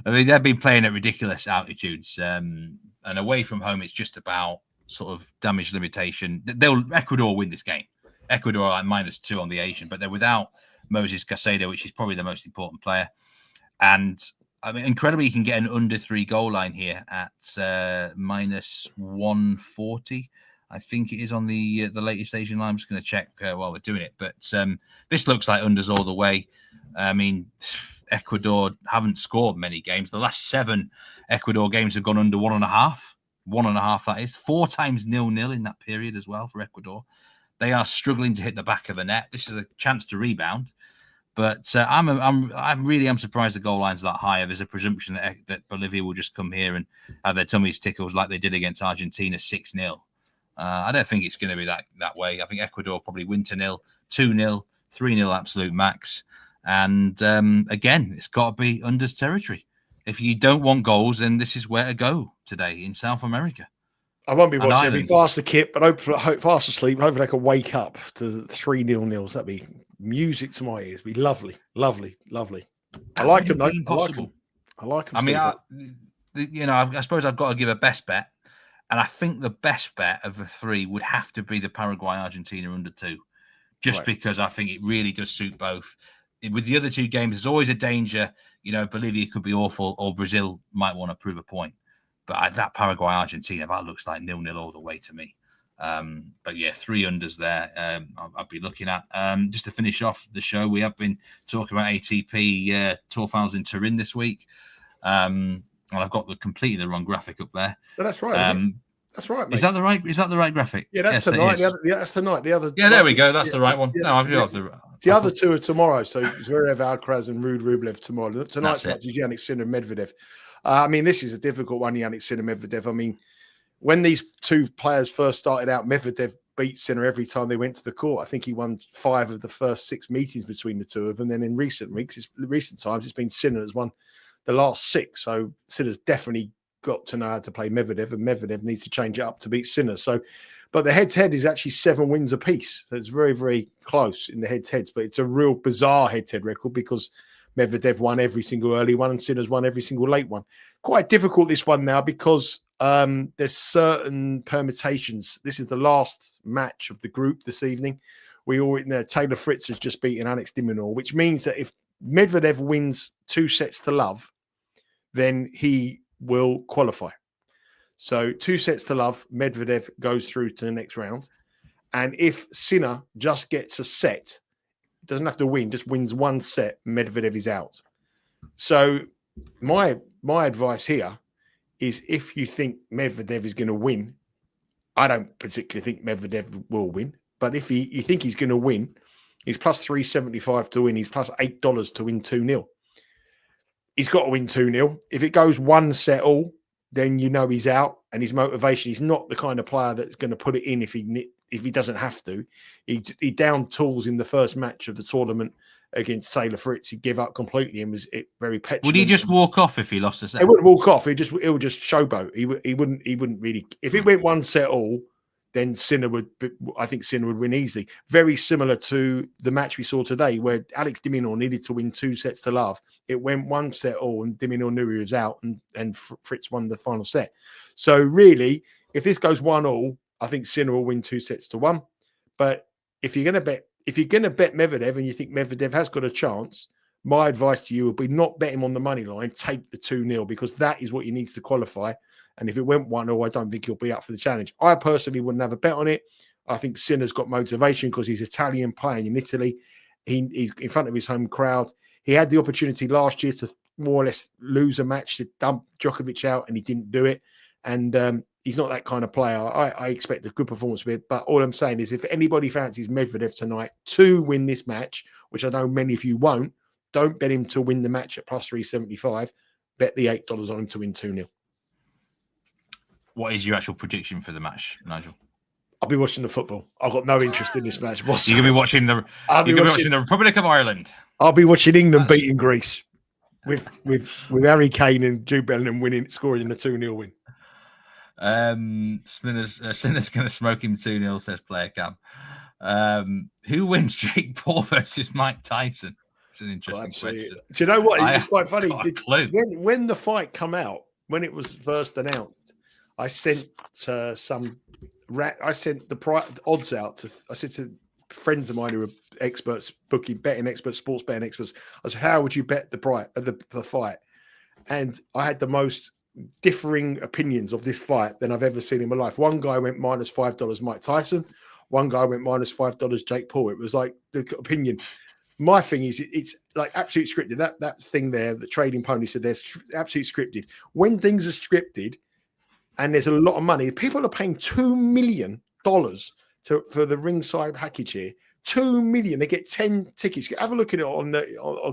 Speaker 3: they've been playing at ridiculous altitudes, and away from home, it's just about sort of damage limitation. Ecuador win this game. Ecuador are like -2 on the Asian, but they're without Moses Caicedo, which is probably the most important player. And I mean, incredibly, you can get an under 3 goal line here at minus 140. I think it is on the latest Asian line. I'm just going to check while we're doing it. But this looks like unders all the way. I mean, Ecuador haven't scored many games. The last 7 Ecuador games have gone under 1.5. 1.5, that is. 4 times 0-0 in that period as well for Ecuador. They are struggling to hit the back of the net. This is a chance to rebound. But I really am surprised the goal line's that high. There's a presumption that Bolivia will just come here and have their tummies tickled like they did against Argentina 6-0. I don't think it's going to be that way. I think Ecuador probably win 2-0, 2-0, 3-0 absolute max. And again, it's got to be unders territory. If you don't want goals, then this is where to go today in South America.
Speaker 4: I won't be watching. It'll be fast kit, but hope fast asleep. Hopefully, I can wake up to 3-0. That'd be music to my ears. It'd be lovely, lovely, lovely. I like them, though. I like them. I
Speaker 3: mean, I suppose I've got to give a best bet, and I think the best bet of the 3 would have to be the Paraguay Argentina under 2, just because I think it really does suit both. With the other 2 games, there's always a danger. Bolivia could be awful, or Brazil might want to prove a point. But that Paraguay Argentina, that looks like 0-0 all the way to me. But yeah, 3 unders there. I'll be looking at. Just to finish off the show, we have been talking about ATP Tour Finals in Turin this week, and I've got completely the wrong graphic up there.
Speaker 4: But that's right. That's right, mate.
Speaker 3: Is that the right graphic?
Speaker 4: Yeah, that's tonight. That's tonight. The other.
Speaker 3: Yeah, there we go. That's the right one.
Speaker 4: Yeah, the other 2 are tomorrow. So Zverev, Alcaraz, and Ruud Rublev tomorrow. Tonight's match is Jannik Sinner, Medvedev. I mean, this is a difficult one, Jannik Sinner, Medvedev. I mean, when these 2 players first started out, Medvedev beat Sinner every time they went to the court. I think he won 5 of the first 6 meetings between the 2 of them. And then in recent times, it's been Sinner that's won the last 6. So Sinner's definitely got to know how to play Medvedev, and Medvedev needs to change it up to beat Sinner. So, but the head-to-head is actually 7 wins apiece. So it's very, very close in the head-to-heads. But it's a real bizarre head-to-head record because Medvedev won every single early one and Sinner's won every single late one. Quite difficult, this one now, because there's certain permutations. This is the last match of the group this evening. Taylor Fritz has just beaten Alex de Minaur, which means that if Medvedev wins 2 sets to love, then he will qualify. So 2 sets to love, Medvedev goes through to the next round. And if Sinner just gets a set, doesn't have to win, just wins 1 set, Medvedev is out. So my advice here is, if you think Medvedev is going to win, I don't particularly think Medvedev will win, but if you think he's going to win, he's plus 375 to win. He's plus $8 to win 2-0. He's got to win 2-0. If it goes 1 set all, then you know he's out, and his motivation. He's not the kind of player that's going to put it in if he doesn't have to. He downed tools in the first match of the tournament against Taylor Fritz. He gave up completely and was very petulant.
Speaker 3: Would he just walk off if he lost a set?
Speaker 4: He wouldn't walk off. He would just showboat. He wouldn't really. If it went 1 set all, then I think Sinner would win easily. Very similar to the match we saw today, where Alex de Minaur needed to win 2 sets to love. It went 1 set all, and de Minaur knew he was out, and Fritz won the final set. So really, if this goes 1 all, I think Sinner will win 2 sets to 1. But if you're going to bet Medvedev and you think Medvedev has got a chance, my advice to you would be not bet him on the money line. Take the 2-0, because that is what he needs to qualify. And if it went 1-0, I don't think he'll be up for the challenge. I personally wouldn't have a bet on it. I think Sinner's got motivation because he's Italian, playing in Italy. He's in front of his home crowd. He had the opportunity last year to more or less lose a match, to dump Djokovic out, and he didn't do it. And he's not that kind of player. I expect a good performance with it. But all I'm saying is, if anybody fancies Medvedev tonight to win this match, which I know many of you won't, don't bet him to win the match at plus 375. Bet the $8 on him to win 2-0.
Speaker 3: What is your actual prediction for the match, Nigel?
Speaker 4: I'll be watching the football. I've got no interest in this match.
Speaker 3: You're going to be watching the Republic of Ireland.
Speaker 4: I'll be watching England beating Greece with Harry Kane and Jude Bellingham scoring a 2-0 win.
Speaker 3: Sinner's going to smoke him 2-0, says Player Cam. Who wins, Jake Paul versus Mike Tyson? It's an interesting question.
Speaker 4: Do you know what? It's quite funny.
Speaker 3: When
Speaker 4: the fight come out, when it was first announced, I sent I sent the odds out I said to friends of mine who are experts, betting experts, sports betting experts. I said, how would you bet the fight? And I had the most differing opinions of this fight than I've ever seen in my life. One guy went minus $5 Mike Tyson. One guy went minus $5 Jake Paul. It was like the opinion. My thing is, it's like absolute scripted. That thing there, the Trading Pony said, there's absolute scripted. When things are scripted, and there's a lot of money. People are paying $2 million for the ringside package here. $2 million. They get 10 tickets. Have a look at it or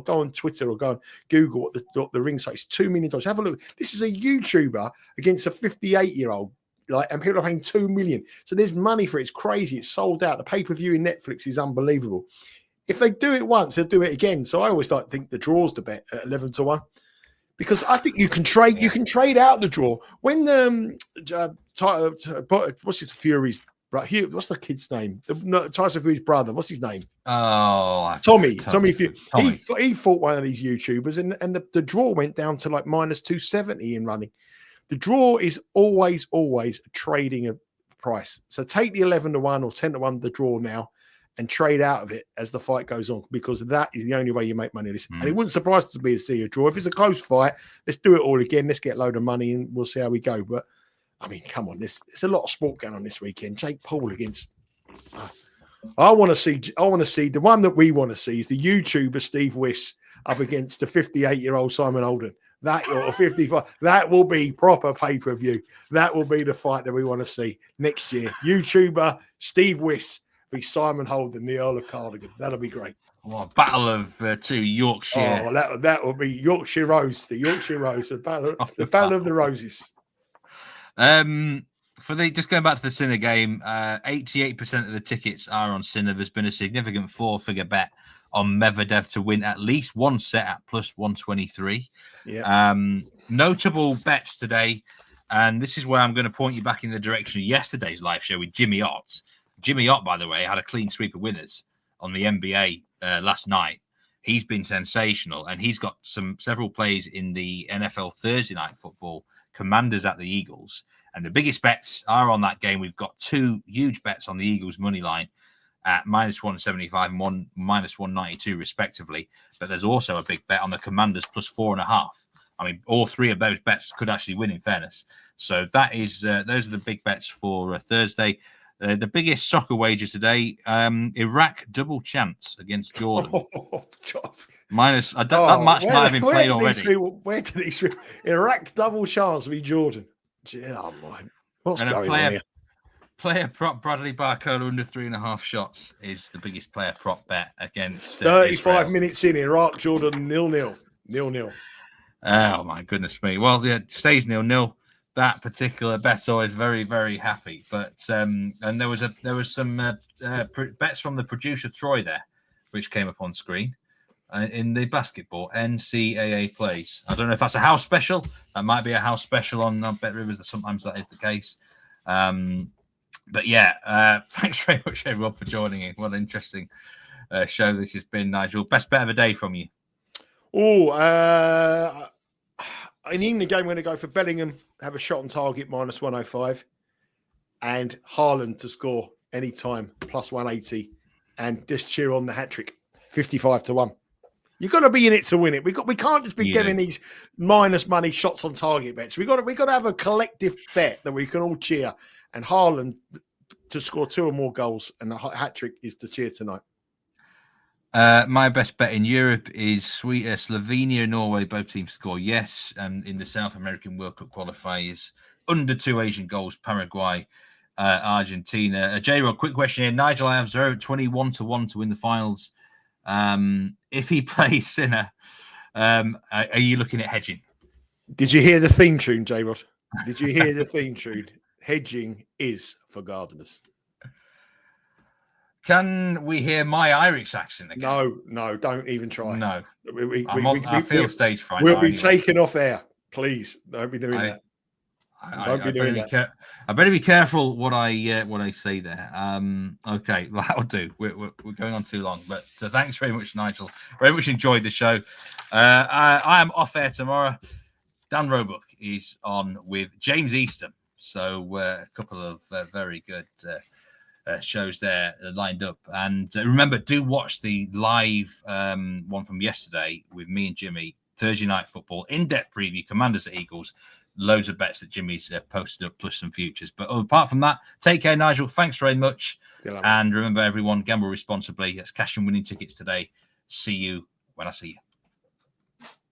Speaker 4: go on Twitter or go on Google what the ringside is. $2 million. Have a look. This is a YouTuber against a 58-year-old. And people are paying $2 million. So there's money for it. It's crazy. It's sold out. The pay-per-view in Netflix is unbelievable. If they do it once, they'll do it again. So I always think the draw's the bet at 11 to 1. Because I think you can trade out the draw. When what's his Fury's brother? What's the kid's name? Tyson Fury's brother. What's his name?
Speaker 3: Oh,
Speaker 4: Tommy Fury. He fought one of these YouTubers, and the draw went down to like minus 270 in running. The draw is always trading a price. So take the 11 to 1 or 10 to 1 the draw now, and trade out of it as the fight goes on, because that is the only way you make money. And it wouldn't surprise me to see a draw. If it's a close fight, let's do it all again. Let's get a load of money and we'll see how we go. But I mean, come on, there's a lot of sport going on this weekend. Jake Paul against. I want to see the one that we want to see is the YouTuber Steve Wyss up against the 58-year-old Simon Holden. That or 55. That will be proper pay-per-view. That will be the fight that we want to see next year. YouTuber Steve Wyss. Simon Holden, the Earl of Cardigan. That'll be great.
Speaker 3: Well, battle of two Yorkshire.
Speaker 4: Oh, that will be Yorkshire Rose, the Yorkshire Rose, the battle of the Roses.
Speaker 3: Just going back to the Sinner game, 88% of the tickets are on Sinner. There's been a significant 4-figure bet on Medvedev to win at least 1 set at plus 123.
Speaker 4: Yeah.
Speaker 3: Notable bets today, and this is where I'm going to point you back in the direction of yesterday's live show with Jimmy Ott. Jimmy Ott, by the way, had a clean sweep of winners on the NBA last night. He's been sensational, and he's got several plays in the NFL Thursday night football, Commanders at the Eagles. And the biggest bets are on that game. We've got 2 huge bets on the Eagles money line at minus 175 and minus 192, respectively. But there's also a big bet on the Commanders plus 4.5. I mean, all 3 of those bets could actually win, in fairness. So that is those are the big bets for Thursday. The biggest soccer wager today, Iraq double chance against Jordan. Minus, that match might have been played already.
Speaker 4: Where did Iraq double chance v Jordan? Oh my, what's going on here?
Speaker 3: Player prop Bradley Barcola under 3.5 shots is the biggest player prop bet against
Speaker 4: 35
Speaker 3: Israel.
Speaker 4: minutes in, Iraq, Jordan 0-0. 0-0.
Speaker 3: Oh my goodness me! Well, yeah, it stays 0-0. That particular bettor is very, very happy. But and there was some bets from the producer Troy there, which came up on screen in the basketball NCAA plays. I don't know if that's a house special. That might be a house special on Bet Rivers. Sometimes that is the case. But yeah, thanks very much everyone for joining in. What an interesting show this has been, Nigel. Best bet of the day from you.
Speaker 4: Oh, in the evening game, I'm going to go for Bellingham, have a shot on target, -105, and Haaland to score anytime, +180, and just cheer on the hat trick, 55-1. You've got to be in it to win it. We can't just be giving these minus money shots on target bets. We got to have a collective bet that we can all cheer, and Haaland to score 2 or more goals, and the hat trick is to cheer tonight.
Speaker 3: My best bet in Europe is Slovenia, Norway. Both teams score yes. And in the South American World Cup qualifiers, under 2 Asian goals, Paraguay, Argentina. J-Rod, quick question here. Nigel, I have 21-1 to win the finals. If he plays Sinner, are you looking at hedging?
Speaker 4: Did you hear the theme tune, J-Rod? Did you hear the theme tune? Hedging is for gardeners.
Speaker 3: Can we hear my Irish accent again?
Speaker 4: No, don't even try.
Speaker 3: No. I feel stage fright.
Speaker 4: We'll be taken off air. Please, don't be doing that.
Speaker 3: Don't be doing that. I better be careful what I say there. Okay, that'll do. We're going on too long. But thanks very much, Nigel. Very much enjoyed the show. I am off air tomorrow. Dan Roebuck is on with James Easton. So a couple of very good shows there lined up. And remember, do watch the live one from yesterday with me and Jimmy, Thursday Night Football, in-depth preview, Commanders at Eagles, loads of bets that Jimmy's posted up, plus some futures. But apart from that, take care, Nigel. Thanks very much. And remember, everyone, gamble responsibly. Let's cash in winning tickets today. See you when I see you.